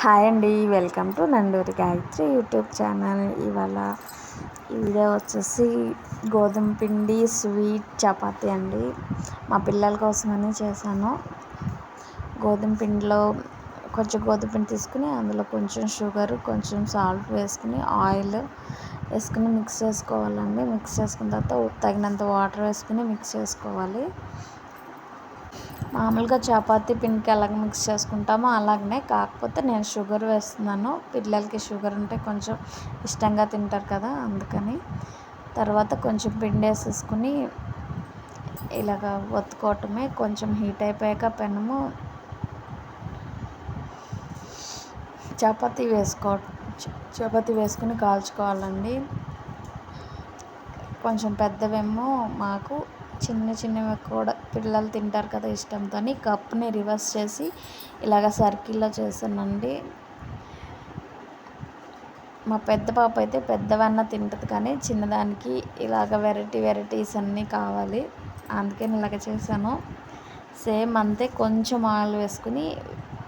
Hi అండి, welcome to Nanduri Gayatri YouTube channel. ఇవాళ ఈ వీడియో వచ్చేసి గోధుమ పిండి స్వీట్ చపాతీ అండి. మా పిల్లల కోసమని చేశాను. గోధుమ పిండిలో కొంచెం గోధుమ పిండి తీసుకుని అందులో కొంచెం షుగర్, కొంచెం సాల్ట్ వేసుకుని ఆయిల్ వేసుకుని మిక్స్ చేసుకోవాలండి. మిక్స్ చేసుకున్న తర్వాత తగినంత వాటర్ వేసుకుని మిక్స్ చేసుకోవాలి. మామూలుగా చపాతీ పిండికి ఎలాగ మిక్స్ చేసుకుంటామో అలాగనే, కాకపోతే నేను షుగర్ వేస్తున్నాను. పిల్లలకి షుగర్ ఉంటే కొంచెం ఇష్టంగా తింటారు కదా, అందుకని. తర్వాత కొంచెం పిండి వేసేసుకుని ఇలాగ ఒత్తుకోవటమే. కొంచెం హీట్ అయిపోయాక పెనము చపాతీ వేసుకుని కాల్చుకోవాలండి. కొంచెం పెద్దవేమో మాకు, చిన్నవి కూడా పిల్లలు తింటారు కదా ఇష్టంతో, కప్ని రివర్స్ చేసి ఇలాగ సర్కిల్లో చేశానండి. మా పెద్ద పాప అయితే పెద్దవన్నా తింటుంది, కానీ చిన్నదానికి ఇలాగ వెరైటీస్ అన్నీ కావాలి, అందుకని ఇలాగ చేశాను. సేమ్ అంతే, కొంచెం ఆయిల్ వేసుకుని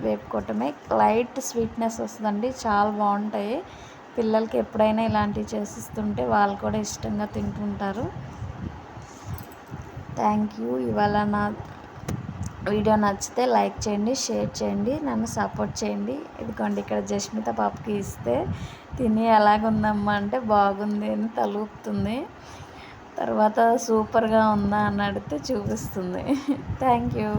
వేపుకోవటమే. లైట్ స్వీట్నెస్ వస్తుందండి, చాలా బాగుంటాయి. పిల్లలకి ఎప్పుడైనా ఇలాంటివి చేసిస్తుంటే వాళ్ళు కూడా ఇష్టంగా తింటుంటారు. Thank you. ఇవాళ నా వీడియో నచ్చితే లైక్ చేయండి, షేర్ చేయండి, నన్ను సపోర్ట్ చేయండి. ఇదిగోండి, ఇక్కడ జస్మిత పాపకి ఇస్తే తిని ఎలాగుందమ్మా అంటే బాగుంది అని తలూపుతుంది. తర్వాత సూపర్గా ఉందా అని అడిగితే చూపిస్తుంది. Thank you.